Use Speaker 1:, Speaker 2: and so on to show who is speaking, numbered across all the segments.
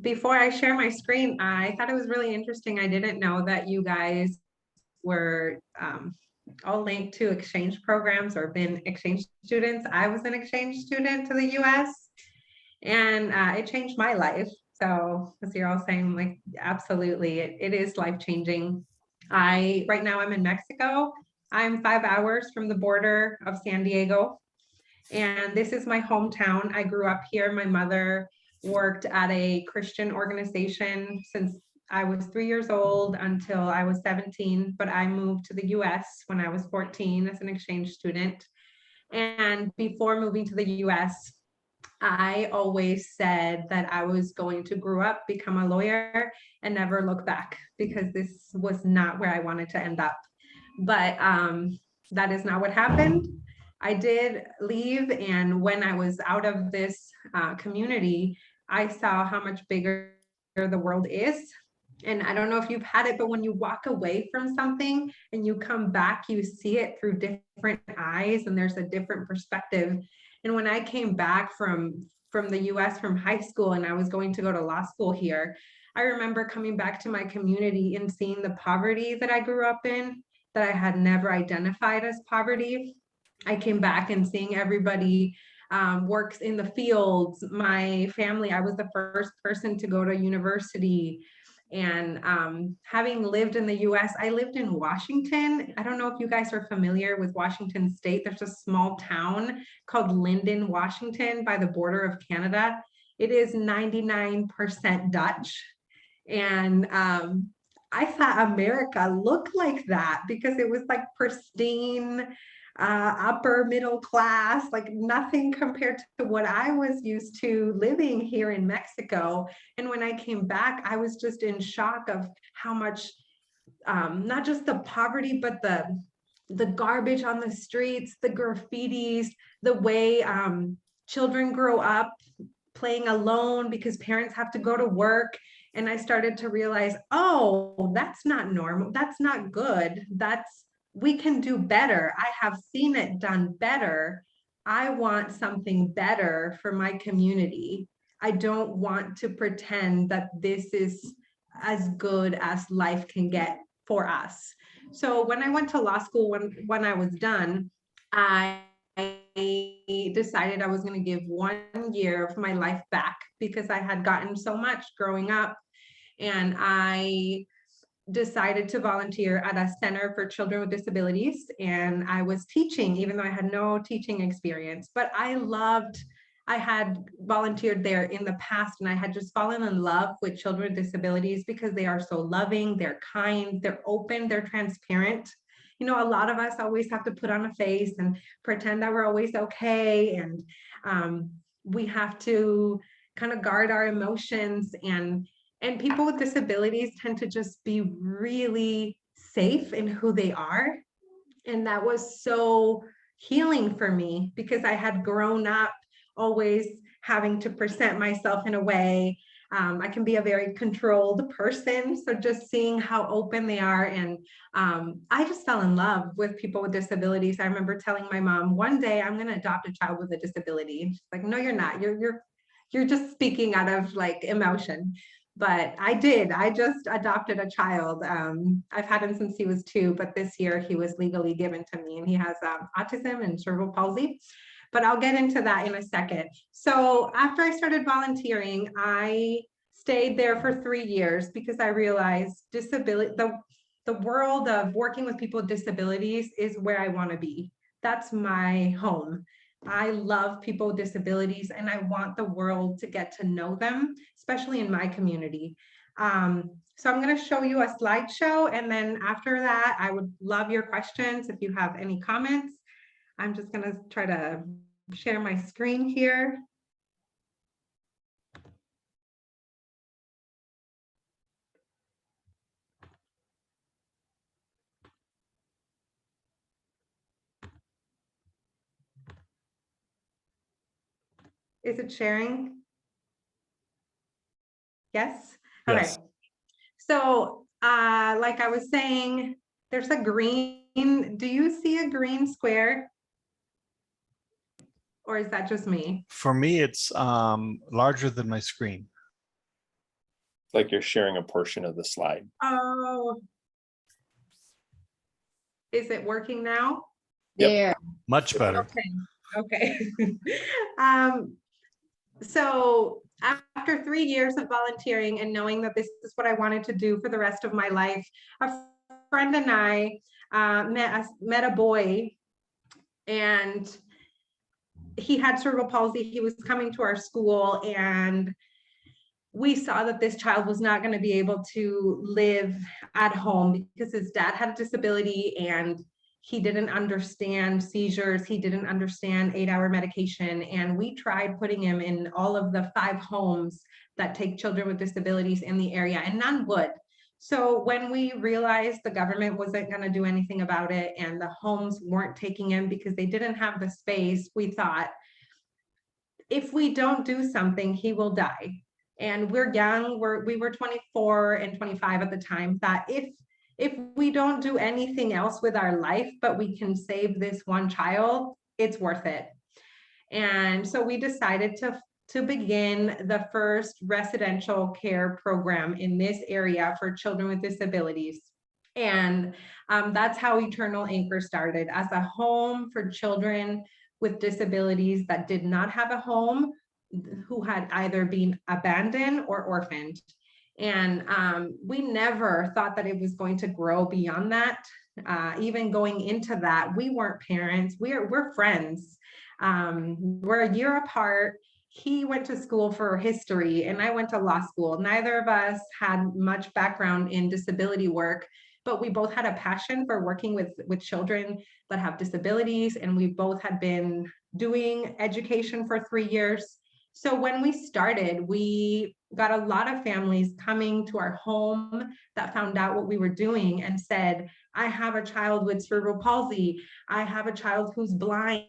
Speaker 1: Before I share my screen, I thought it was really interesting. I didn't know that you guys were all linked to exchange programs or been exchange students. I was an exchange student to the US, and it changed my life. So as you're all saying, like, absolutely, it is life-changing. Right now I'm in Mexico. I'm 5 hours from the border of San Diego, and this is my hometown. I grew up here. My mother worked at a Christian organization since I was 3 years old until I was 17, but I moved to the US when I was 14 as an exchange student. And before moving to the US, I always said that I was going to grow up, become a lawyer, and never look back, because this was not where I wanted to end up. But that is not what happened. I did leave, and when I was out of this community, I saw how much bigger the world is. And I don't know if you've had it, but when you walk away from something and you come back, you see it through different eyes, and there's a different perspective. And when I came back from the US from high school, and I was going to go to law school here, I remember coming back to my community and seeing the poverty that I grew up in, that I had never identified as poverty. I came back and seeing everybody works in the fields. My family, I was the first person to go to university. And having lived in the US, I lived in Washington. I don't know if you guys are familiar with Washington State. There's a small town called Linden, Washington, by the border of Canada. It is 99% Dutch. And I thought America looked like that because it was like pristine, upper middle class, like nothing compared to what I was used to living here in Mexico. And when I came back, I was just in shock of how much, not just the poverty, but the garbage on the streets, the graffitis, the way children grow up playing alone because parents have to go to work. And I started to realize, oh, that's not normal. That's not good. We can do better. I have seen it done better. I want something better for my community. I don't want to pretend that this is as good as life can get for us. So when I went to law school, when I was done, I decided I was going to give 1 year of my life back because I had gotten so much growing up. And I decided to volunteer at a center for children with disabilities. And I was teaching, even though I had no teaching experience, but I had volunteered there in the past, and I had just fallen in love with children with disabilities because they are so loving, they're kind, they're open, they're transparent. You know, a lot of us always have to put on a face and pretend that we're always okay. And we have to kind of guard our emotions, and people with disabilities tend to just be really safe in who they are. And that was so healing for me because I had grown up always having to present myself in a way. I can be a very controlled person. So just seeing how open they are. And I just fell in love with people with disabilities. I remember telling my mom, one day I'm going to adopt a child with a disability. She's like, no, you're not. You're just speaking out of like emotion. But I did. I just adopted a child. I've had him since he was 2, but this year he was legally given to me, and he has autism and cerebral palsy. But I'll get into that in a second. So after I started volunteering, I stayed there for 3 years because I realized the world of working with people with disabilities is where I want to be. That's my home. I love people with disabilities, and I want the world to get to know them, especially in my community. So I'm going to show you a slideshow, and then after that, I would love your questions if you have any comments. I'm just going to try to share my screen here. Is it sharing? Yes? All
Speaker 2: Yes.
Speaker 1: right. So like I was saying, there's a green, do you see a green square? Or is that just me?
Speaker 2: For me, it's larger than my screen.
Speaker 3: Like you're sharing a portion of the slide.
Speaker 1: Oh. Is it working now?
Speaker 3: Yep.
Speaker 4: There.
Speaker 2: Much better.
Speaker 1: Okay. So after 3 years of volunteering and knowing that this is what I wanted to do for the rest of my life, a friend and I met a boy, and he had cerebral palsy. He was coming to our school, and we saw that this child was not going to be able to live at home because his dad had a disability and he didn't understand seizures. He didn't understand 8-hour medication. And we tried putting him in all of the 5 homes that take children with disabilities in the area, and none would. So when we realized the government wasn't going to do anything about it and the homes weren't taking him because they didn't have the space, we thought, if we don't do something, he will die. And we're young, we were 24 and 25 at the time, that if we don't do anything else with our life, but we can save this one child, it's worth it. And so we decided to begin the first residential care program in this area for children with disabilities. And that's how Eternal Anchor started, as a home for children with disabilities that did not have a home, who had either been abandoned or orphaned. And we never thought that it was going to grow beyond that. Even going into that, we weren't parents, we're friends. We're a year apart. He went to school for history and I went to law school. Neither of us had much background in disability work, but we both had a passion for working with children that have disabilities, and we both had been doing education for 3 years. So when we started, we got a lot of families coming to our home that found out what we were doing and said, I have a child with cerebral palsy. I have a child who's blind,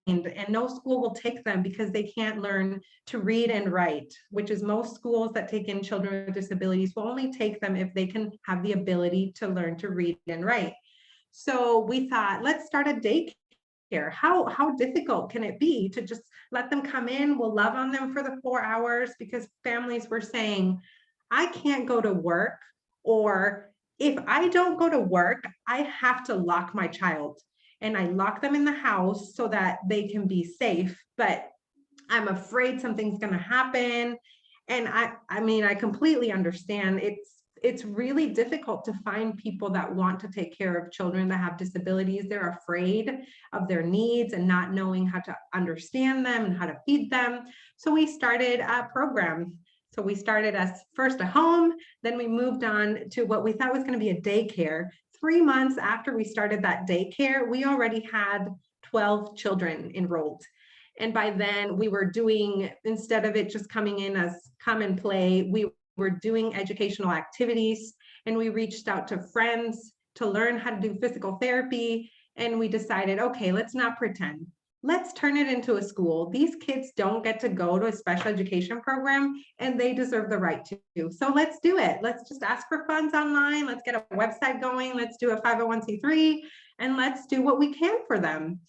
Speaker 1: and no school will take them because they can't learn to read and write, which is most schools that take in children with disabilities will only take them if they can have the ability to learn to read and write. So we thought, let's start a daycare. How difficult can it be to just let them come in? We'll love on them for the 4 hours, because families were saying, I can't go to work, or if I don't go to work, I have to lock my child, and I lock them in the house so that they can be safe, but I'm afraid something's going to happen. And I mean, I completely understand. It's really difficult to find people that want to take care of children that have disabilities. They're afraid of their needs and not knowing how to understand them and how to feed them. So we started a program. So we started as first a home, then we moved on to what we thought was going to be a daycare. 3 months after we started that daycare, we already had 12 children enrolled. And by then we were doing, instead of it just coming in as come and play, we were doing educational activities, and we reached out to friends to learn how to do physical therapy. And we decided, okay, let's not pretend. Let's turn it into a school. These kids don't get to go to a special education program, and they deserve the right to. So let's do it. Let's just ask for funds online. Let's get a website going. Let's do a 501c3, and let's do what we can for them.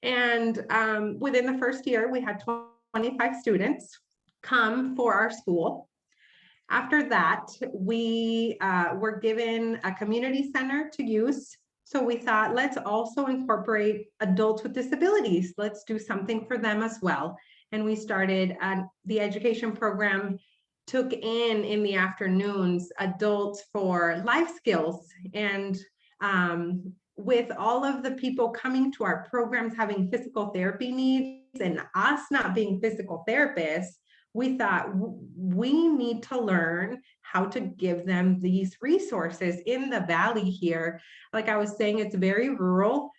Speaker 1: And within the first year, we had 25 students come for our school. After that, we were given a community center to use. So we thought, let's also incorporate adults with disabilities. Let's do something for them as well. And we started the education program, took in the afternoons adults for life skills. And with all of the people coming to our programs having physical therapy needs and us not being physical therapists, we thought we need to learn how to give them these resources in the valley here. Like I was saying, it's very rural.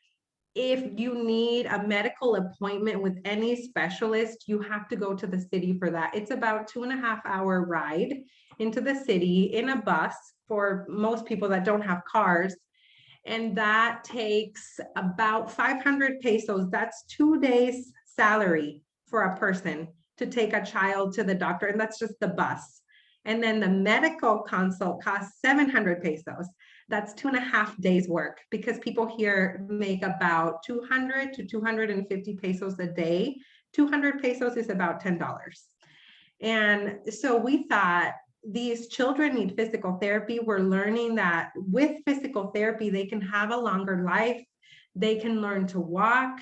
Speaker 1: If you need a medical appointment with any specialist, you have to go to the city for that. It's about 2.5-hour ride into the city in a bus for most people that don't have cars. And that takes about 500 pesos. That's 2 days salary for a person to take a child to the doctor, and that's just the bus. And then the medical consult costs 700 pesos. That's 2.5 days work, because people here make about 200 to 250 pesos a day 200 pesos is about $10. And so we thought these children need physical therapy. We're learning that with physical therapy, they can have a longer life. They can learn to walk.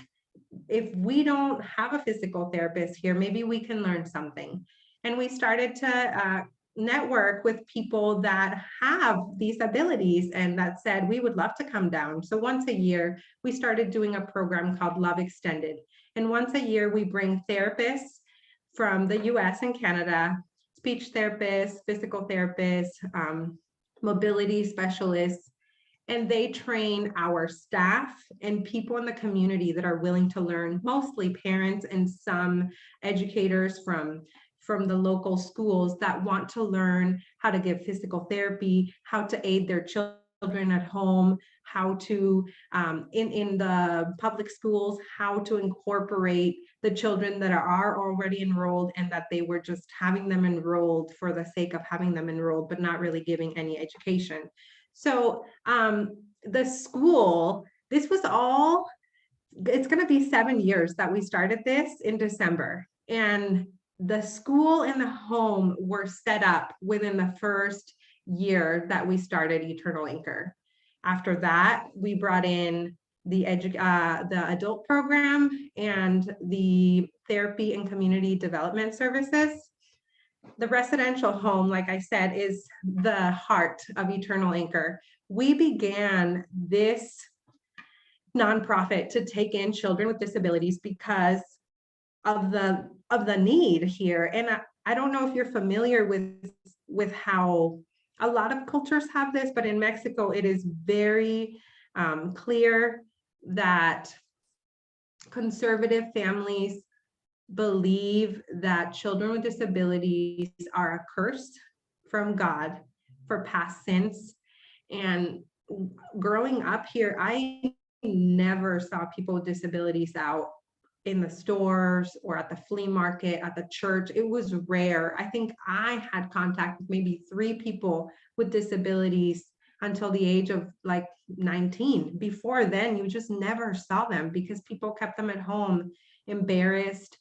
Speaker 1: If we don't have a physical therapist here, maybe we can learn something. And we started to network with people that have these abilities and that said, we would love to come down. So once a year, we started doing a program called Love Extended. And once a year, we bring therapists from the US and Canada, speech therapists, physical therapists, mobility specialists, and they train our staff and people in the community that are willing to learn, mostly parents and some educators from the local schools that want to learn how to give physical therapy, how to aid their children at home, how to, in the public schools, how to incorporate the children that are already enrolled and that they were just having them enrolled for the sake of having them enrolled, but not really giving any education. So the school, this was all, it's going to be 7 years that we started this in December. And the school and the home were set up within the first year that we started Eternal Anchor. After that, we brought in the adult program and the therapy and community development services. The residential home, like I said, is the heart of Eternal Anchor. We began this nonprofit to take in children with disabilities because of the need here. And I don't know if you're familiar with how a lot of cultures have this, but in Mexico, it is very clear that conservative families believe that children with disabilities are a curse from God for past sins. And growing up here, I never saw people with disabilities out in the stores or at the flea market, at the church. It was rare. I think I had contact with maybe 3 people with disabilities until the age of like 19. Before then, you just never saw them because people kept them at home, embarrassed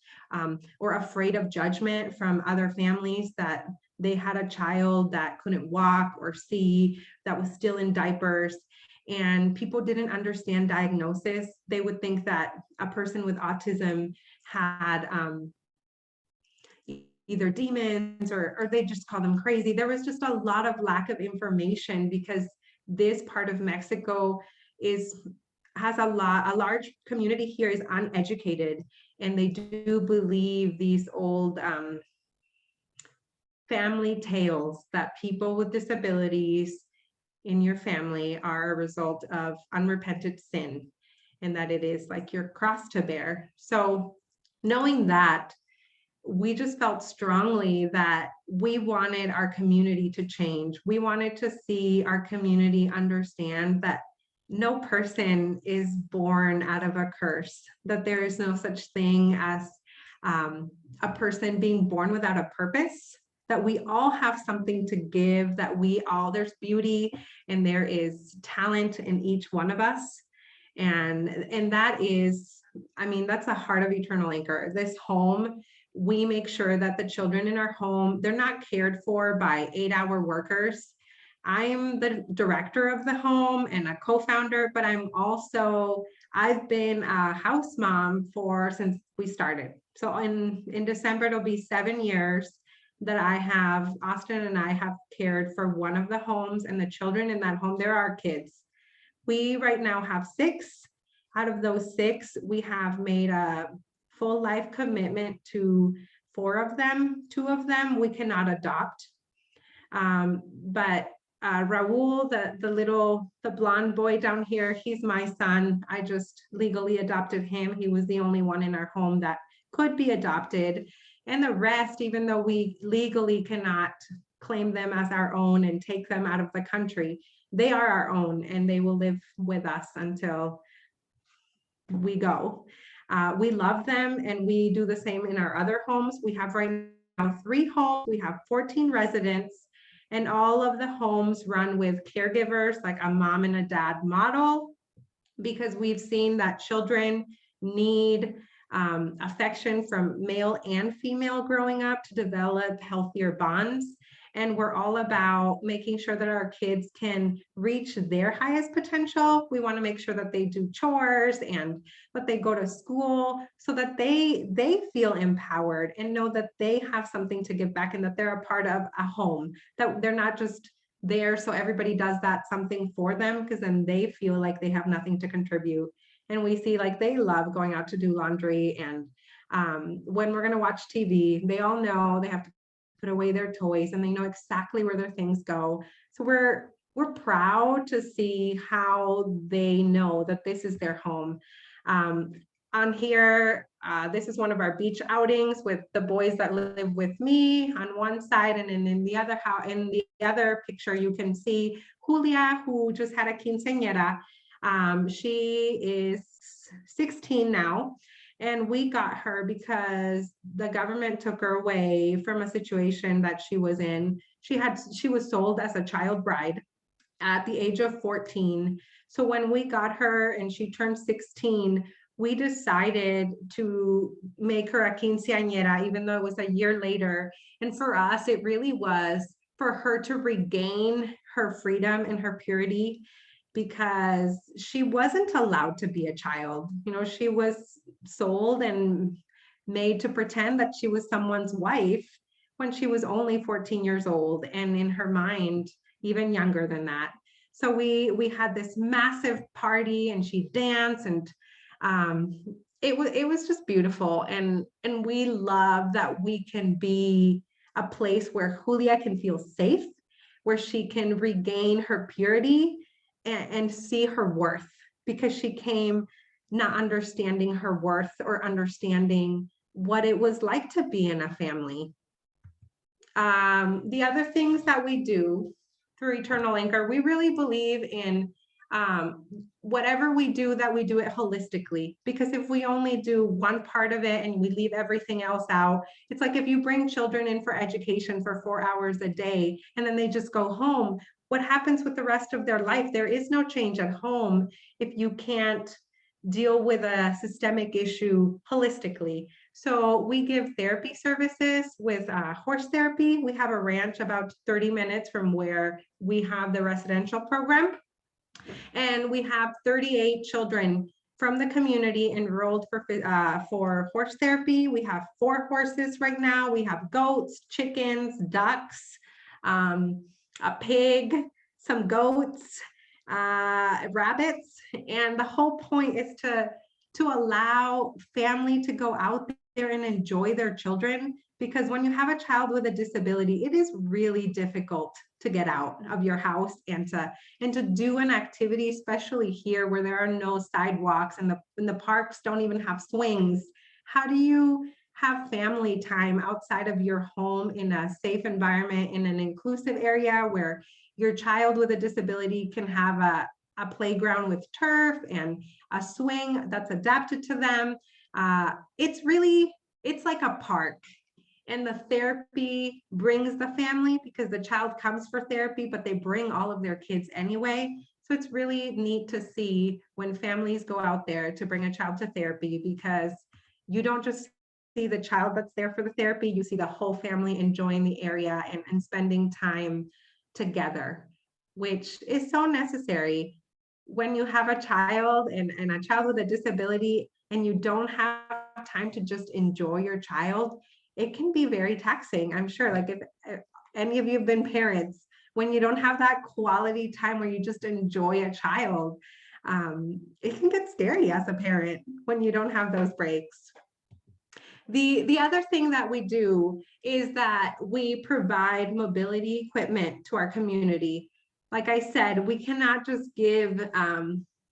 Speaker 1: or afraid of judgment from other families that they had a child that couldn't walk or see, that was still in diapers. And people didn't understand diagnosis. They would think that a person with autism had either demons or they just call them crazy. There was just a lot of lack of information because this part of Mexico has a large community here is uneducated, and they do believe these old family tales that people with disabilities in your family are a result of unrepented sin, and that it is like your cross to bear. So knowing that, we just felt strongly that we wanted our community to change. We wanted to see our community understand that no person is born out of a curse, that there is no such thing as a person being born without a purpose, that we all have something to give, that there's beauty and there is talent in each one of us. And that is, I mean, that's the heart of Eternal Anchor. This home, we make sure that the children in our home, they're not cared for by 8-hour workers. I'm the director of the home and a co-founder, but I've been a house mom since we started. So in December, it'll be 7 years that Austin and I have cared for one of the homes, and the children in that home, they're our kids. We right now have 6. Out of those 6, we have made a full life commitment to 4 of them. 2 of them we cannot adopt. But Raul, the blonde boy down here, he's my son. I just legally adopted him. He was the only one in our home that could be adopted. And the rest, even though we legally cannot claim them as our own and take them out of the country, they are our own and they will live with us until we go. We love them, and we do the same in our other homes. We have right now 3 homes. We have 14 residents, and all of the homes run with caregivers, like a mom and a dad model, because we've seen that children need affection from male and female growing up to develop healthier bonds. And we're all about making sure that our kids can reach their highest potential. We want to make sure that they do chores and that they go to school so that they feel empowered and know that they have something to give back and that they're a part of a home, that they're not just there so everybody does that something for them, because then they feel like they have nothing to contribute. And we see like they love going out to do laundry, and when we're going to watch TV, they all know they have to put away their toys and they know exactly where their things go. So we're proud to see how they know that this is their home. On here, this is one of our beach outings with the boys that live with me on one side, and then in the other picture you can see Julia, who just had a quinceañera. She is 16 now, and we got her because the government took her away from a situation that she was in. She was sold as a child bride at the age of 14. So when we got her and she turned 16, we decided to make her a quinceañera, even though it was a year later. And for us, it really was for her to regain her freedom and her purity, because she wasn't allowed to be a child. You know, she was sold and made to pretend that she was someone's wife when she was only 14 years old, and in her mind, even younger than that. So we had this massive party and she danced, and it was just beautiful. And we love that we can be a place where Julia can feel safe, where she can regain her purity and see her worth, because she came not understanding her worth or understanding what it was like to be in a family. The other things that we do through Eternal Anchor, we really believe in whatever we do, that we do it holistically. Because if we only do one part of it and we leave everything else out, it's like if you bring children in for education for 4 hours a day and then they just go home, what happens with the rest of their life? There is no change at home if you can't deal with a systemic issue holistically. So we give therapy services with horse therapy. We have a ranch about 30 minutes from where we have the residential program. And we have 38 children from the community enrolled for horse therapy. We have 4 horses right now. We have goats, chickens, ducks, a pig, some goats, rabbits. And the whole point is to allow family to go out there and enjoy their children. Because when you have a child with a disability, it is really difficult to get out of your house and to do an activity, especially here where there are no sidewalks and the parks don't even have swings. How do you have family time outside of your home in a safe environment, in an inclusive area where your child with a disability can have a playground with turf and a swing that's adapted to them? It's like a park. And the therapy brings the family, because the child comes for therapy, but they bring all of their kids anyway. So it's really neat to see when families go out there to bring a child to therapy, because you don't just see the child that's there for the therapy, you see the whole family enjoying the area and spending time together, which is so necessary. When you have a child and a child with a disability and you don't have time to just enjoy your child, it can be very taxing. I'm sure, like if any of you have been parents, when you don't have that quality time where you just enjoy a child, it can get scary as a parent when you don't have those breaks. The other thing that we do is that we provide mobility equipment to our community. Like I said, we cannot just give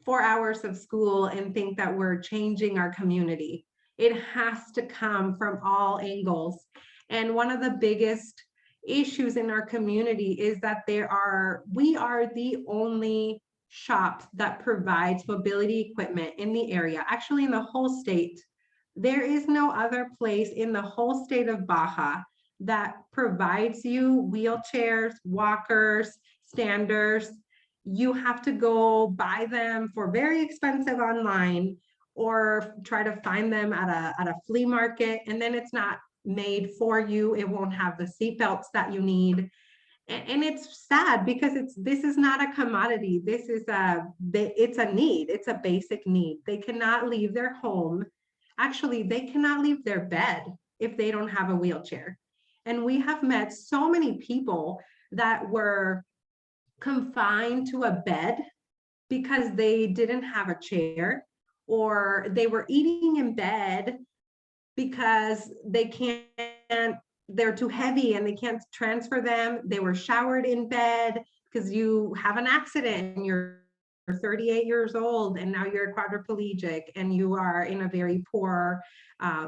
Speaker 1: 4 hours of school and think that we're changing our community. It has to come from all angles. And one of the biggest issues in our community is that we are the only shop that provides mobility equipment in the area, actually in the whole state. There is no other place in the whole state of Baja that provides you wheelchairs, walkers, standers. You have to go buy them for very expensive online, or try to find them at a flea market, and then it's not made for you. It won't have the seatbelts that you need. And it's sad because this is not a commodity. This is it's a need. It's a basic need. They cannot leave their home. Actually, they cannot leave their bed if they don't have a wheelchair. And we have met so many people that were confined to a bed because they didn't have a chair, or they were eating in bed because they're too heavy and they can't transfer them. They were showered in bed because you have an accident and you're 38 years old and now you're quadriplegic and you are in a very poor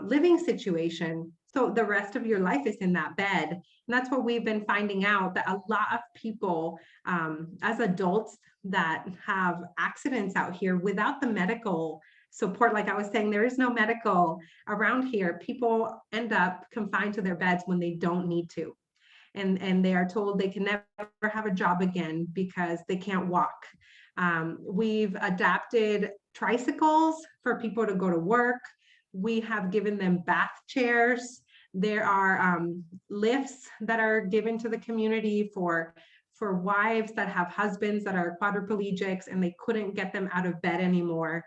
Speaker 1: living situation. So the rest of your life is in that bed. And that's what we've been finding out, that a lot of people as adults that have accidents out here without the medical support, like I was saying, there is no medical around here. People end up confined to their beds when they don't need to. And they are told they can never have a job again because they can't walk. We've adapted tricycles for people to go to work. We have given them bath chairs. There are lifts that are given to the community for wives that have husbands that are quadriplegics and they couldn't get them out of bed anymore.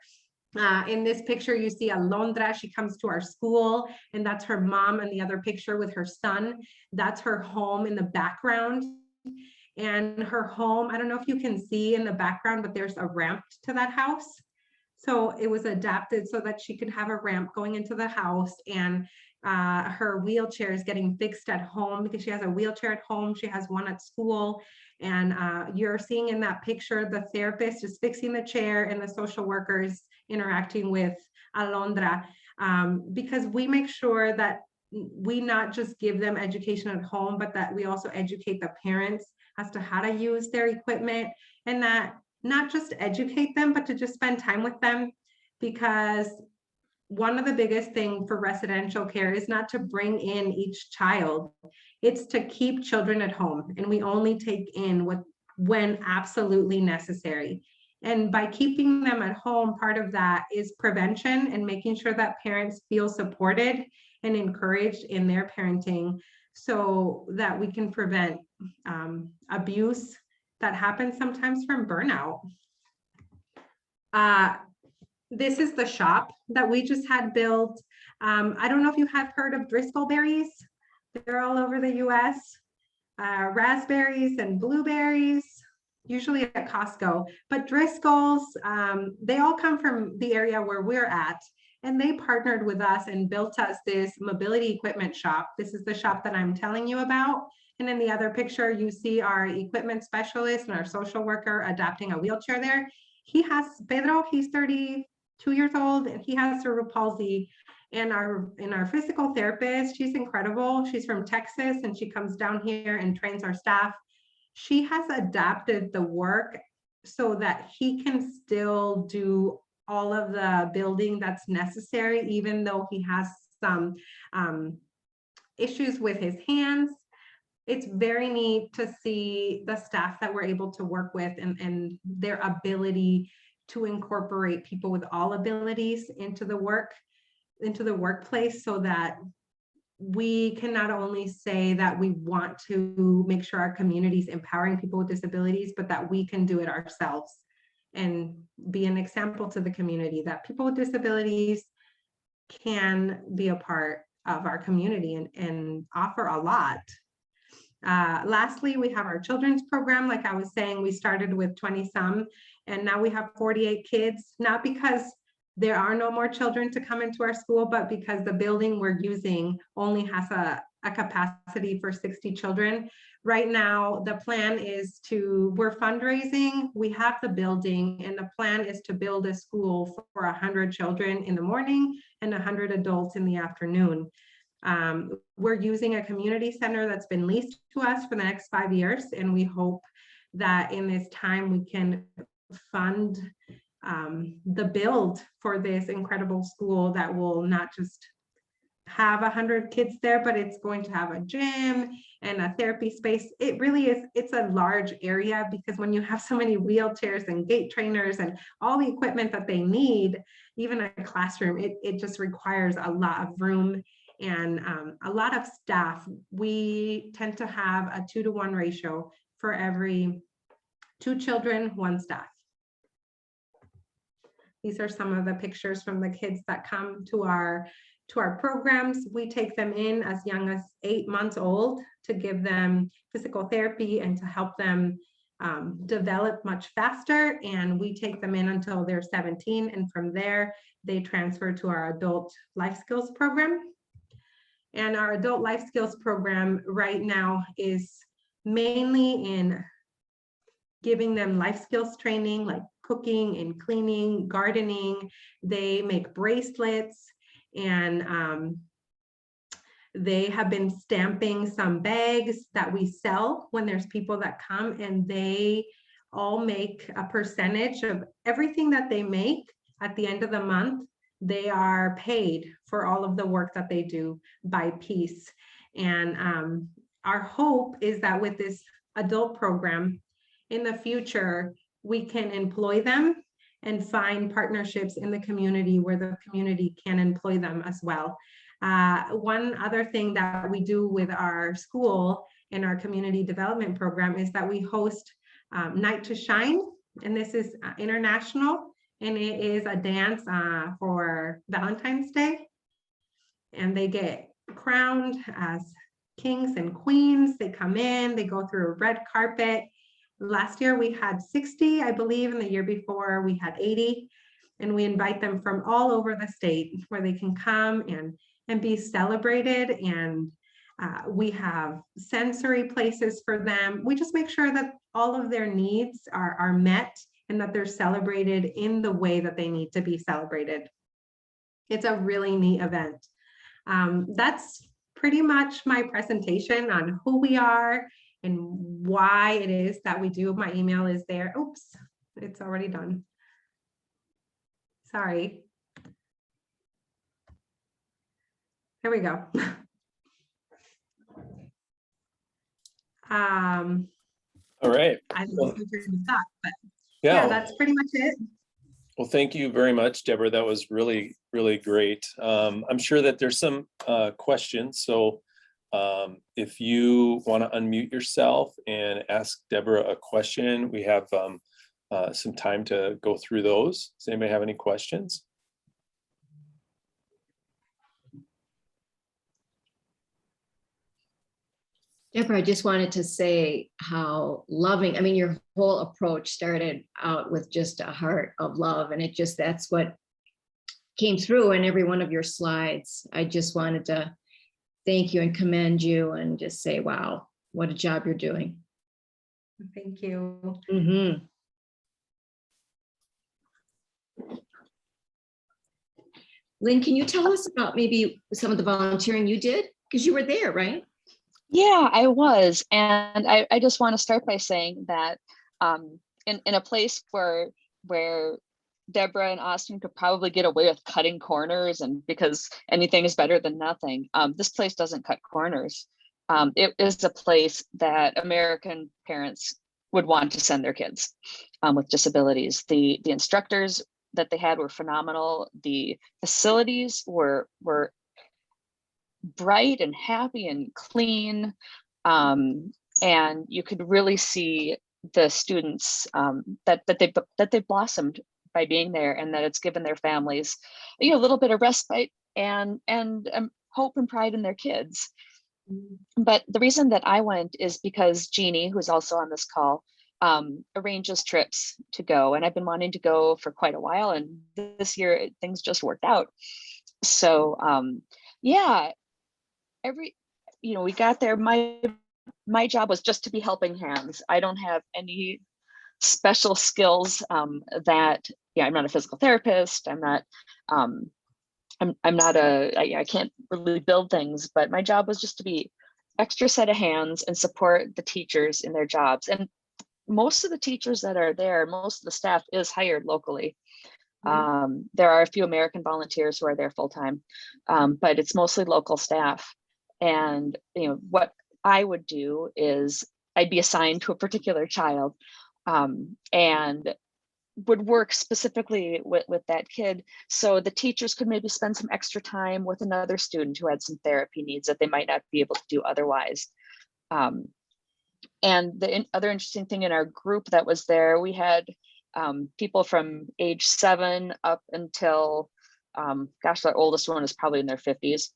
Speaker 1: In this picture, you see Alondra. She comes to our school, and that's her mom. And the other picture with her son, that's her home in the background. And her home, I don't know if you can see in the background, but there's a ramp to that house. So it was adapted so that she could have a ramp going into the house, and her wheelchair is getting fixed at home because she has a wheelchair at home. She has one at school. And you're seeing in that picture, the therapist is fixing the chair and the social workers interacting with Alondra, because we make sure that we not just give them education at home, but that we also educate the parents as to how to use their equipment, and that not just educate them, but to just spend time with them. Because one of the biggest things for residential care is not to bring in each child, it's to keep children at home, and we only take in when absolutely necessary. And by keeping them at home, part of that is prevention and making sure that parents feel supported and encouraged in their parenting so that we can prevent abuse that happens sometimes from burnout. This is the shop that we just had built. I don't know if you have heard of Driscoll berries. They're all over the US. Raspberries and blueberries, usually at Costco, but Driscoll's, they all come from the area where we're at, and they partnered with us and built us this mobility equipment shop. This is the shop that I'm telling you about. And in the other picture, you see our equipment specialist and our social worker adapting a wheelchair there. Pedro, he's 32 years old, and he has cerebral palsy. And our physical therapist, she's incredible. She's from Texas, and she comes down here and trains our staff. She has adapted the work so that he can still do all of the building that's necessary, even though he has some issues with his hands. It's very neat to see the staff that we're able to work with and their ability to incorporate people with all abilities into the workplace, so that we can not only say that we want to make sure our community is empowering people with disabilities, but that we can do it ourselves and be an example to the community that people with disabilities can be a part of our community and offer a lot. Lastly, we have our children's program. Like I was saying, we started with 20 some, and now we have 48 kids, not because there are no more children to come into our school, but because the building we're using only has a capacity for 60 children. Right now, the plan is we're fundraising, we have the building, and the plan is to build a school for 100 children in the morning and 100 adults in the afternoon. We're using a community center that's been leased to us for the next 5 years, and we hope that in this time we can fund the build for this incredible school that will not just have 100 kids there, but it's going to have a gym and a therapy space. It really is, it's a large area, because when you have so many wheelchairs and gait trainers and all the equipment that they need, even a classroom, it just requires a lot of room and a lot of staff. We tend to have a 2-to-1 ratio for every 2 children, 1 staff. These are some of the pictures from the kids that come to our programs. We take them in as young as 8 months old to give them physical therapy and to help them develop much faster. And we take them in until they're 17. And from there, they transfer to our adult life skills program. And our adult life skills program right now is mainly in giving them life skills training, like cooking and cleaning, gardening. They make bracelets, and they have been stamping some bags that we sell when there's people that come, and they all make a percentage of everything that they make. At the end of the month, they are paid for all of the work that they do by piece. And our hope is that with this adult program, in the future, we can employ them and find partnerships in the community where the community can employ them as well. One other thing that we do with our school and our community development program is that we host Night to Shine, and this is international, and it is a dance for Valentine's Day. And they get crowned as kings and queens. They come in, they go through a red carpet. Last year we had 60, I believe, and the year before we had 80. And we invite them from all over the state where they can come and be celebrated. And we have sensory places for them. We just make sure that all of their needs are met and that they're celebrated in the way that they need to be celebrated. It's a really neat event. That's pretty much my presentation on who we are and why it is that we do. My email is there. Oops, it's already done. Sorry. Here we go.
Speaker 3: All right.
Speaker 1: I don't know if stop, but
Speaker 3: Yeah,
Speaker 1: that's pretty much it.
Speaker 3: well, thank you very much, Deborah. That was really, really great. I'm sure that there's some questions. So if you want to unmute yourself and ask Deborah a question, we have some time to go through those. Does anybody have any questions?
Speaker 4: Deborah, I just wanted to say how loving, I mean, your whole approach started out with just a heart of love, and that's what came through in every one of your slides. I just wanted to thank you and commend you and just say, wow, what a job you're doing.
Speaker 1: Thank you.
Speaker 4: Mm-hmm. Lynn, can you tell us about maybe some of the volunteering you did? Because you were there, right?
Speaker 5: Yeah, I was. And I just want to start by saying that in a place where Deborah and Austin could probably get away with cutting corners, and because anything is better than nothing, this place doesn't cut corners. It is a place that American parents would want to send their kids with disabilities. The instructors that they had were phenomenal. The facilities were bright and happy and clean, and you could really see the students that they blossomed by being there, and that it's given their families a little bit of respite and hope and pride in their kids. But the reason that I went is because Jeannie, who's also on this call, arranges trips to go, and I've been wanting to go for quite a while, and this year things just worked out. So yeah, we got there. My job was just to be helping hands. I don't have any special skills I'm not a physical therapist. I'm not I can't really build things, but my job was just to be extra set of hands and support the teachers in their jobs. And most of the teachers that are there, most of the staff is hired locally. There are a few American volunteers who are there full time, but it's mostly local staff. And what I would do is I'd be assigned to a particular child, and would work specifically with that kid. So the teachers could maybe spend some extra time with another student who had some therapy needs that they might not be able to do otherwise. And the other interesting thing in our group that was there, we had people from age 7 up until, gosh, our oldest one is probably in their 50s.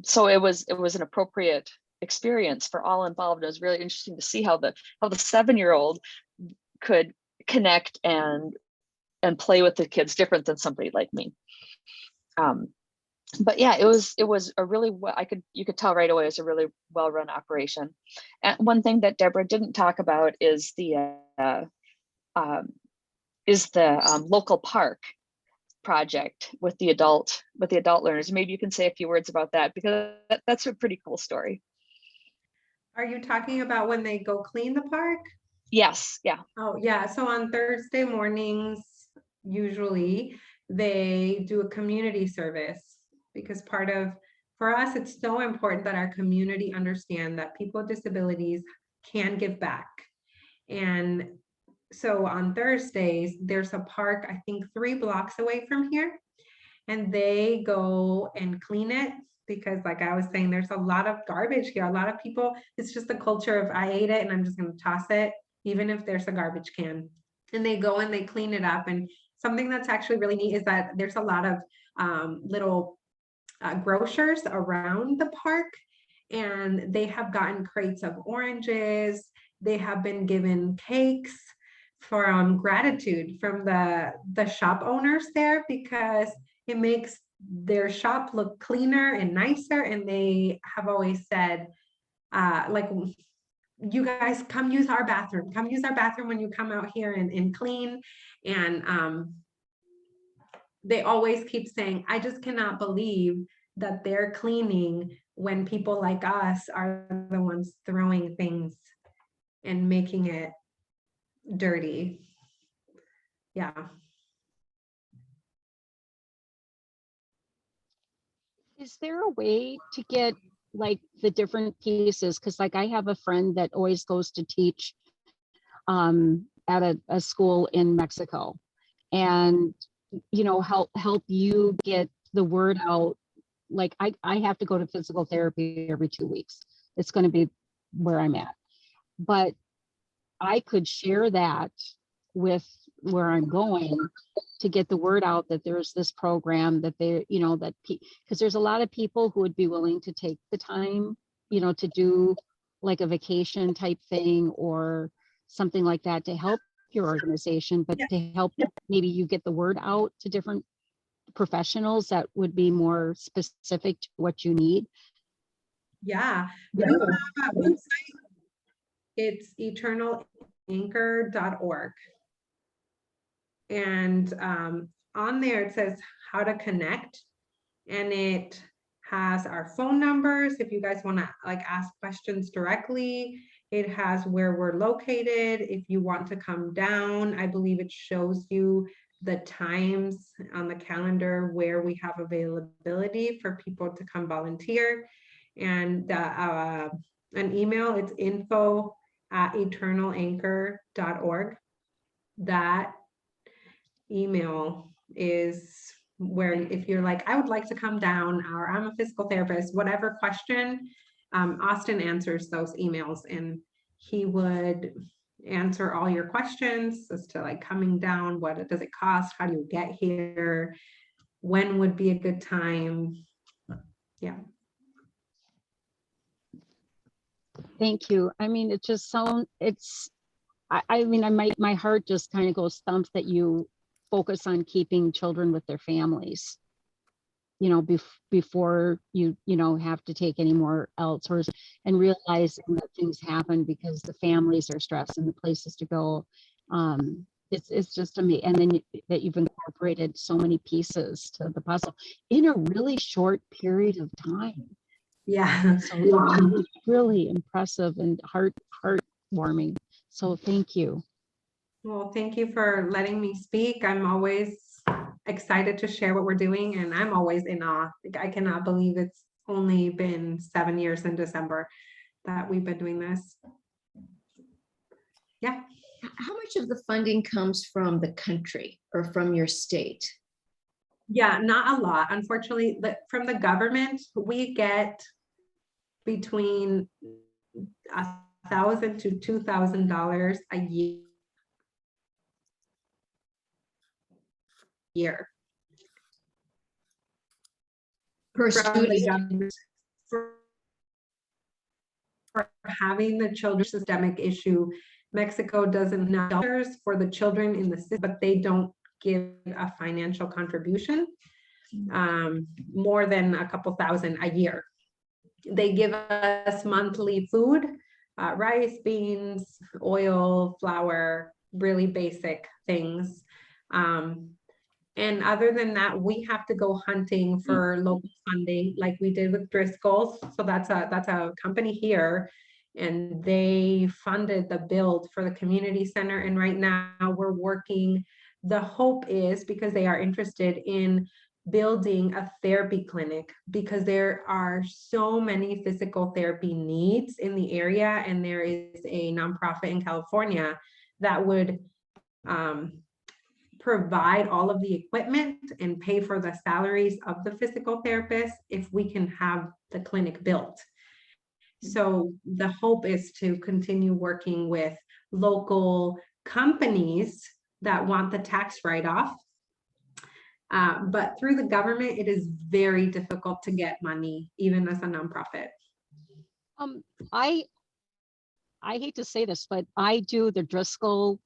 Speaker 5: So it was an appropriate experience for all involved. It was really interesting to see how the 7-year-old could connect and play with the kids different than somebody like me. But yeah, it was a really, you could tell right away, it was a really well-run operation. And one thing that Deborah didn't talk about is the local park project with the adult learners. Maybe you can say a few words about that, because that's a pretty cool story.
Speaker 1: Are you talking about when they go clean the park?
Speaker 5: Yes, yeah.
Speaker 1: Oh, yeah. So on Thursday mornings, usually they do a community service, because for us, it's so important that our community understand that people with disabilities can give back. And so on Thursdays, there's a park, I think 3 blocks away from here, and they go and clean it, because like I was saying, there's a lot of garbage here. A lot of people, it's just the culture of I ate it and I'm just going to toss it, even if there's a garbage can. And they go and they clean it up. And something that's actually really neat is that there's a lot of little grocers around the park, and they have gotten crates of oranges. They have been given cakes from gratitude from the shop owners there, because it makes their shop look cleaner and nicer. And they have always said, like, you guys come use our bathroom. Come use our bathroom when you come out here and clean. And they always keep saying, I just cannot believe that they're cleaning when people like us are the ones throwing things and making it dirty. Yeah.
Speaker 6: Is there a way to get like the different pieces? Because like I have a friend that always goes to teach at a school in Mexico, and help you get the word out. Like I have to go to physical therapy every 2 weeks. It's going to be where I'm at, but I could share that with where I'm going to get the word out that there's this program that they, because there's a lot of people who would be willing to take the time, to do like a vacation type thing or something like that to help your organization, but to help maybe you get the word out to different professionals that would be more specific to what you need.
Speaker 1: Yeah. We have a website. It's eternalanchor.org. And on there it says how to connect, and it has our phone numbers if you guys want to like ask questions directly. It has where we're located if you want to come down. I believe it shows you the times on the calendar where we have availability for people to come volunteer. And an email, it's info@eternalanchor.org. That email is where if you're like, I would like to come down, or I'm a physical therapist, whatever question, Austin answers those emails, and he would answer all your questions as to like coming down, what does it cost, how do you get here, when would be a good time. Yeah.
Speaker 6: Thank you. I mean, it just sounds, my heart just kind of goes thumps that you focus on keeping children with their families, before you have to take any more outsource, and realizing that things happen because the families are stressed and the places to go. It's just amazing. And then that you've incorporated so many pieces to the puzzle in a really short period of time.
Speaker 1: Yeah.
Speaker 6: So it's really impressive and heartwarming. So thank you.
Speaker 1: Well, thank you for letting me speak. I'm always excited to share what we're doing, and I'm always in awe. Like, I cannot believe it's only been 7 years in December that we've been doing this. Yeah.
Speaker 4: How much of the funding comes from the country or from your state?
Speaker 1: Yeah, not a lot, unfortunately, but from the government, we get between $1,000 to $2,000 a year.
Speaker 4: Per
Speaker 1: From the
Speaker 4: student?
Speaker 1: government for having the children's systemic issue. Mexico doesn't know shelters for the children in the system, but they don't give a financial contribution, more than a couple thousand a year. They give us monthly food, rice, beans, oil, flour, really basic things. And other than that, we have to go hunting for local funding like we did with Driscoll's. So that's a company here, and they funded the build for the community center. And right now we're working, the hope is, because they are interested in building a therapy clinic, because there are so many physical therapy needs in the area. And there is a nonprofit in California that would provide all of the equipment and pay for the salaries of the physical therapists if we can have the clinic built. So the hope is to continue working with local companies that want the tax write-off. But through the government, it is very difficult to get money, even as a nonprofit.
Speaker 6: I hate to say this, but I do the Driscoll,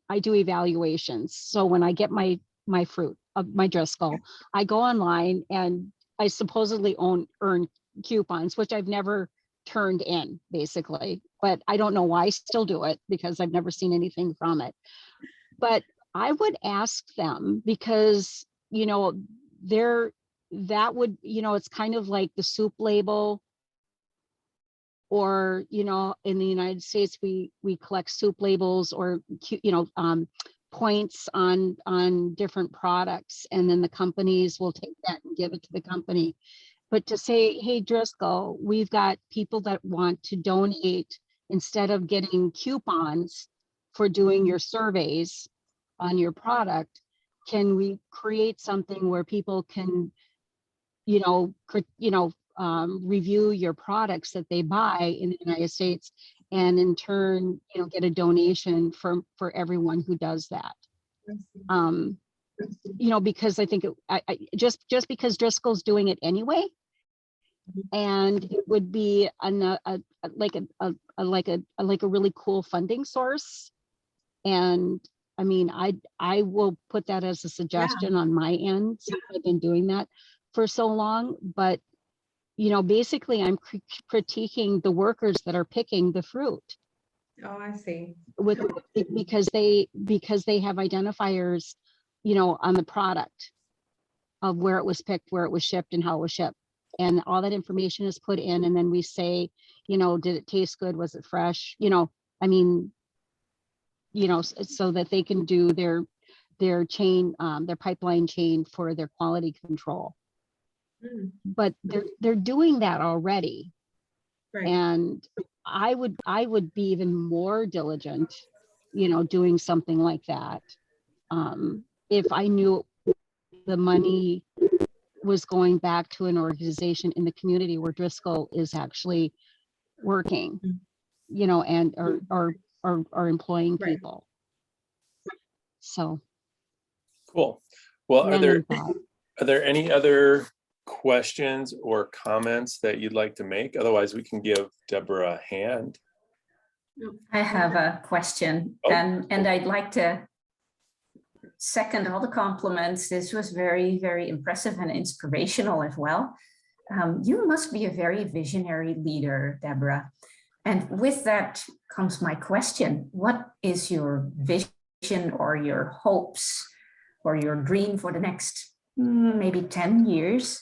Speaker 6: I do evaluations. So when I get my fruit of my Driscoll, I go online and I supposedly earn coupons, which I've never turned in, basically, but I don't know why I still do it because I've never seen anything from it. But I would ask them, because, you know, that would, you know, it's kind of like the soup label, or, you know, in the United States, we collect soup labels or, you know, points on different products, and then the companies will take that and give it to the company. But to say, hey, Driscoll, we've got people that want to donate, instead of getting coupons for doing your surveys on your product, can we create something where people can, review your products that they buy in the United States, and in turn, get a donation for everyone who does that. Because I think just because Driscoll's doing it anyway, and it would be like a really cool funding source. And I mean, I will put that as a suggestion on my end, since I've been doing that for so long. But basically I'm critiquing the workers that are picking the fruit.
Speaker 1: Oh, I see.
Speaker 6: Because they have identifiers, on the product of where it was picked, where it was shipped, and how it was shipped. And all that information is put in, and then we say, did it taste good? Was it fresh? I mean, so that they can do their chain, their pipeline chain for their quality control. But they're doing that already. Right. And I would be even more diligent, doing something like that. If I knew the money was going back to an organization in the community where Driscoll is actually working, and or employing people. So
Speaker 3: cool. Well, are there any other questions or comments that you'd like to make? Otherwise, we can give Deborah a hand.
Speaker 7: I have a question, and I'd like to second all the compliments. This was very, very impressive and inspirational as well. You must be a very visionary leader, Deborah. And with that comes my question. What is your vision or your hopes or your dream for the next maybe 10 years?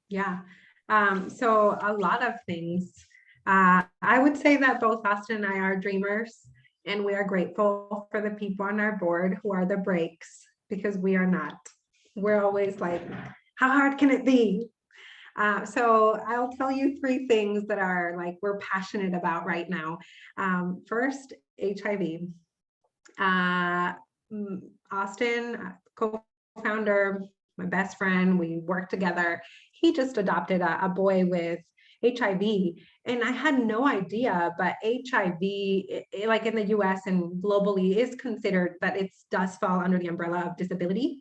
Speaker 1: Yeah, so a lot of things. I would say that both Austin and I are dreamers, and we are grateful for the people on our board who are the breaks, because we are not. We're always like, how hard can it be? So I'll tell you 3 things that are like we're passionate about right now. First HIV. Austin, co-founder, my best friend, we work together. He just adopted a boy with HIV, and I had no idea, but HIV, like in the US and globally, is considered that it does fall under the umbrella of disability.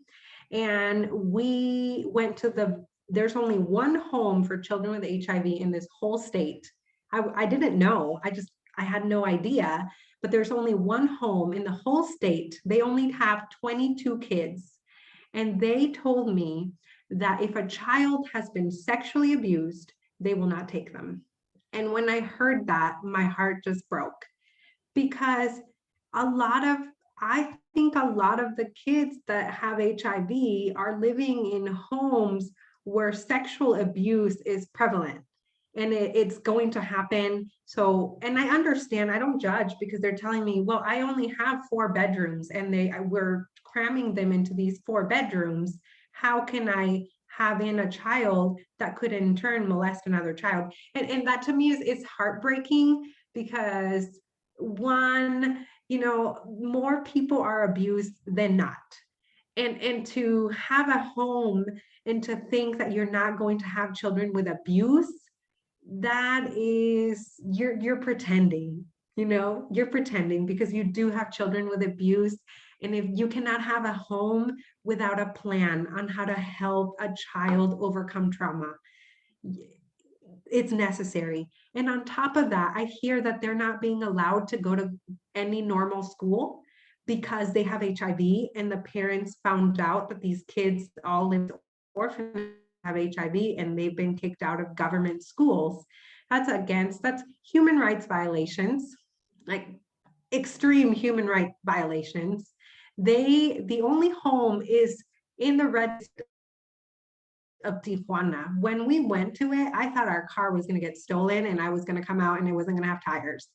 Speaker 1: And we went to there's only one home for children with HIV in this whole state. I didn't know, I had no idea, but there's only one home in the whole state. They only have 22 kids. And they told me that if a child has been sexually abused, they will not take them. And when I heard that, my heart just broke, because I think a lot of the kids that have HIV are living in homes where sexual abuse is prevalent, and it's going to happen. So, and I understand, I don't judge, because they're telling me, well, I only have 4 bedrooms and we're cramming them into these 4 bedrooms. How can I have in a child that could in turn molest another child? And that to me is heartbreaking, because one, more people are abused than not. And to have a home and to think that you're not going to have children with abuse, that is, you're pretending, you're pretending, because you do have children with abuse. And if you cannot have a home without a plan on how to help a child overcome trauma, it's necessary. And on top of that, I hear that they're not being allowed to go to any normal school because they have HIV, and the parents found out that these kids all live orphanage, have HIV, and they've been kicked out of government schools. That's human rights violations, like extreme human rights violations. The only home is in the red of Tijuana. When we went to it, I thought our car was going to get stolen and I was going to come out and it wasn't going to have tires.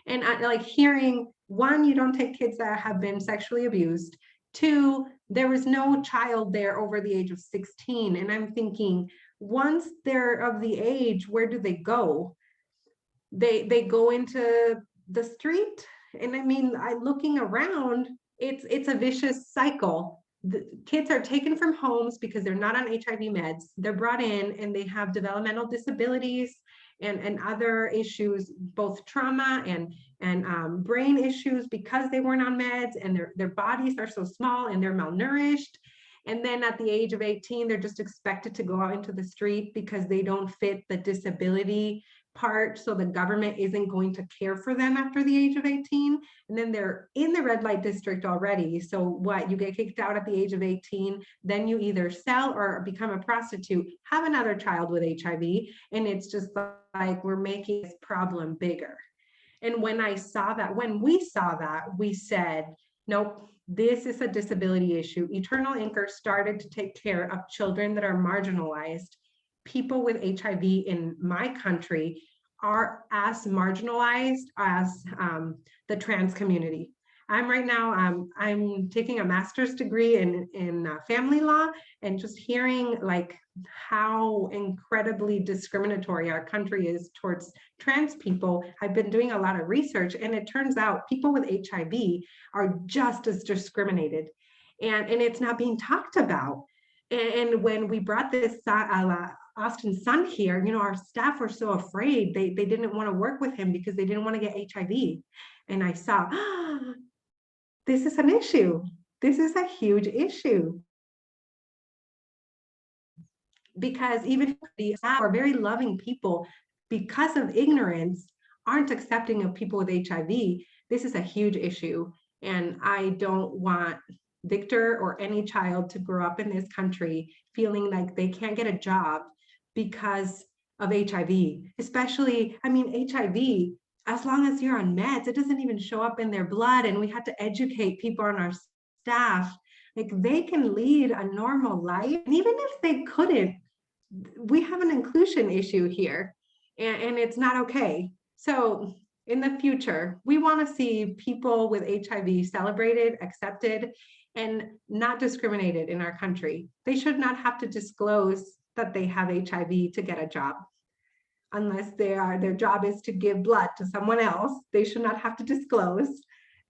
Speaker 1: And I like hearing, one, you don't take kids that have been sexually abused. 2, there was no child there over the age of 16. And I'm thinking, once they're of the age, where do they go? They go into the street. And I mean, looking around, it's a vicious cycle. The kids are taken from homes because they're not on HIV meds. They're brought in and they have developmental disabilities and other issues, both trauma and brain issues, because they weren't on meds, and their bodies are so small and they're malnourished. And then at the age of 18, they're just expected to go out into the street because they don't fit the disability part. So the government isn't going to care for them after the age of 18. And then they're in the red light district already. So what, you get kicked out at the age of 18, then you either sell or become a prostitute, have another child with HIV. And it's just like, we're making this problem bigger. And when we saw that, we said, nope, this is a disability issue. Eternal Anchor started to take care of children that are marginalized. People with HIV in my country are as marginalized as the trans community. I'm taking a master's degree in family law, and just hearing like how incredibly discriminatory our country is towards trans people. I've been doing a lot of research, and it turns out people with HIV are just as discriminated, and it's not being talked about. And when we brought this Austin's son here, our staff were so afraid. They didn't want to work with him because they didn't want to get HIV. And I saw, this is an issue. This is a huge issue. Because even the staff are very loving people, because of ignorance, aren't accepting of people with HIV. This is a huge issue. And I don't want Victor or any child to grow up in this country feeling like they can't get a job because of HIV. Especially, I mean, HIV, as long as you're on meds, it doesn't even show up in their blood. And we had to educate people on our staff, like they can lead a normal life. And even if they couldn't, we have an inclusion issue here, and it's not okay. So in the future, we want to see people with HIV celebrated, accepted, and not discriminated in our country. They should not have to disclose that they have HIV to get a job. Unless their job is to give blood to someone else, they should not have to disclose.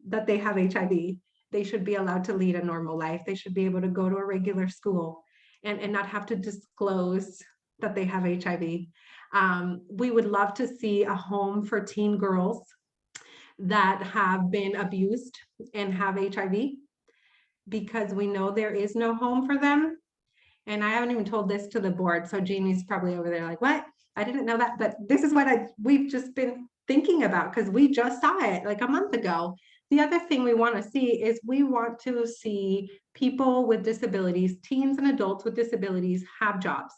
Speaker 1: that they have HIV. They should be allowed to lead a normal life. They should be able to go to a regular school and not have to disclose that they have HIV. We would love to see a home for teen girls that have been abused and have HIV, because we know there is no home for them. And I haven't even told this to the board, so Jamie's probably over there like, what? I didn't know that, but this is what we've just been thinking about, because we just saw it like a month ago. The other thing we want to see is we want to see people with disabilities, teens and adults with disabilities, have jobs.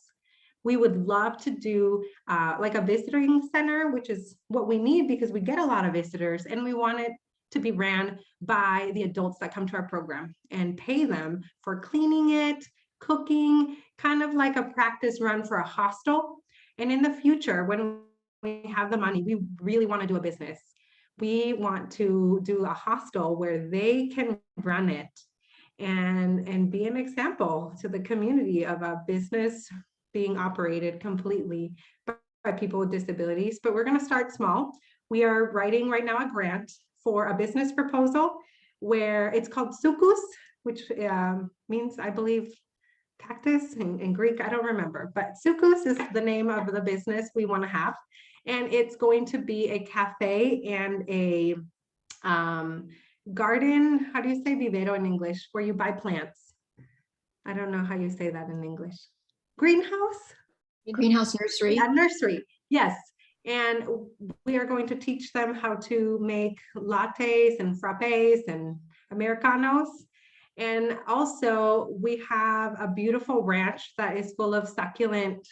Speaker 1: We would love to do like a visiting center, which is what we need because we get a lot of visitors, and we want it to be ran by the adults that come to our program and pay them for cleaning it, cooking, kind of like a practice run for a hostel. And in the future, when we have the money, we really want to do a business. We want to do a hostel where they can run it and be an example to the community of a business being operated completely by people with disabilities. But we're going to start small. We are writing right now a grant for a business proposal where it's called Sukus, which means, I believe, cactus in Greek. I don't remember, but Sukus is the name of the business we want to have. And it's going to be a cafe and a garden. How do you say vivero in English? Where you buy plants. I don't know how you say that in English. Greenhouse?
Speaker 4: Greenhouse nursery.
Speaker 1: Yeah, nursery, yes. And we are going to teach them how to make lattes and frappes and Americanos. And also we have a beautiful ranch that is full of succulent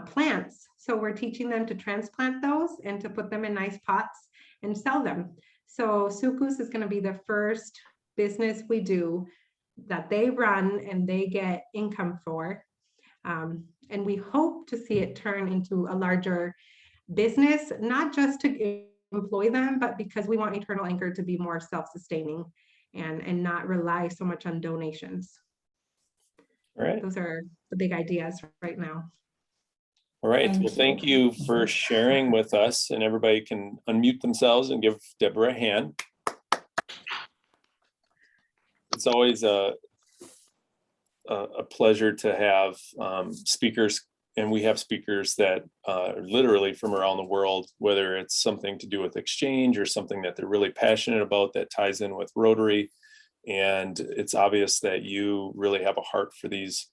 Speaker 1: plants. So we're teaching them to transplant those and to put them in nice pots and sell them. So Sukus is going to be the first business we do that they run and they get income for. And we hope to see it turn into a larger business, not just to employ them, but because we want Eternal Anchor to be more self-sustaining and not rely so much on donations.
Speaker 3: All right.
Speaker 1: Those are the big ideas right now.
Speaker 3: All right. Well, thank you for sharing with us, and everybody can unmute themselves and give Deborah a hand. It's always a pleasure to have speakers, and we have speakers that are literally from around the world, whether it's something to do with exchange or something that they're really passionate about that ties in with Rotary. And it's obvious that you really have a heart for these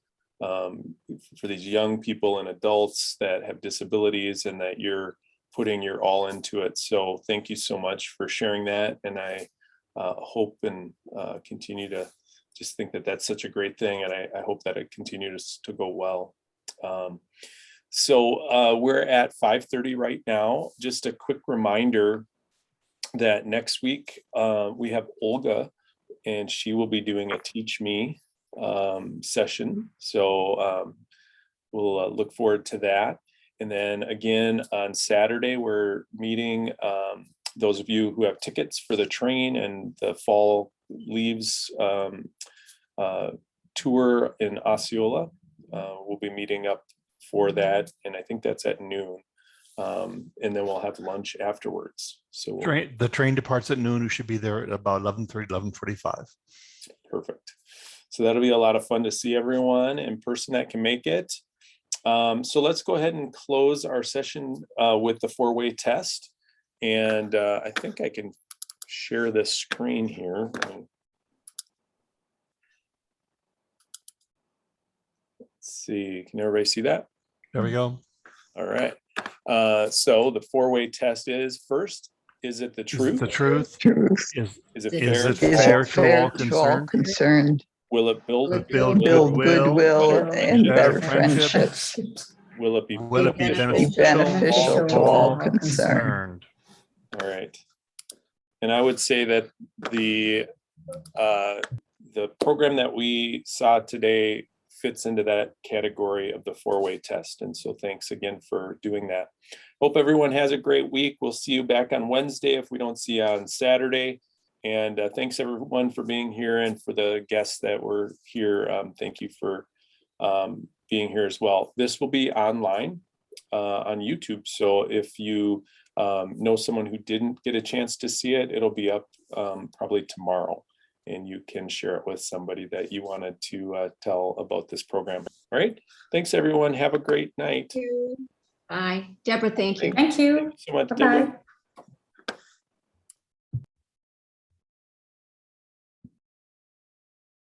Speaker 3: young people and adults that have disabilities, and that you're putting your all into it. So thank you so much for sharing that. And I hope and continue to just think that that's such a great thing. And I hope that it continues to go well. So we're at 5:30 right now. Just a quick reminder that next week we have Olga, and she will be doing a Teach Me session. So we'll look forward to that. And then again on Saturday, we're meeting those of you who have tickets for the train and the fall leaves tour in Osceola. We'll be meeting up for that, and I think that's at noon. And then we'll have lunch afterwards. So
Speaker 2: The train departs at noon. We should be there at about 11:30, 11:45.
Speaker 3: Perfect. So that'll be a lot of fun to see everyone in person that can make it. So let's go ahead and close our session with the four-way test. And I think I can share this screen here. Let's see, can everybody see that?
Speaker 2: There we go.
Speaker 3: All right. So the four-way test is: first, is it the truth?
Speaker 2: Is it the truth?
Speaker 3: Is it
Speaker 2: fair to all concerned?
Speaker 3: Will it build
Speaker 8: goodwill and better friendships?
Speaker 3: Will it be
Speaker 8: beneficial to all concerned?
Speaker 3: All right. And I would say that the program that we saw today fits into that category of the four-way test. And so thanks again for doing that. Hope everyone has a great week. We'll see you back on Wednesday if we don't see you on Saturday. And thanks everyone for being here, and for the guests that were here. Thank you for being here as well. This will be online, on YouTube. So if you know someone who didn't get a chance to see it, it'll be up probably tomorrow, and you can share it with somebody that you wanted to tell about this program. All right. Thanks, everyone. Have a great night.
Speaker 4: Bye. Deborah, thank you.
Speaker 7: Thank you.
Speaker 3: Thank you so much,
Speaker 7: Bye-bye.
Speaker 3: Deborah.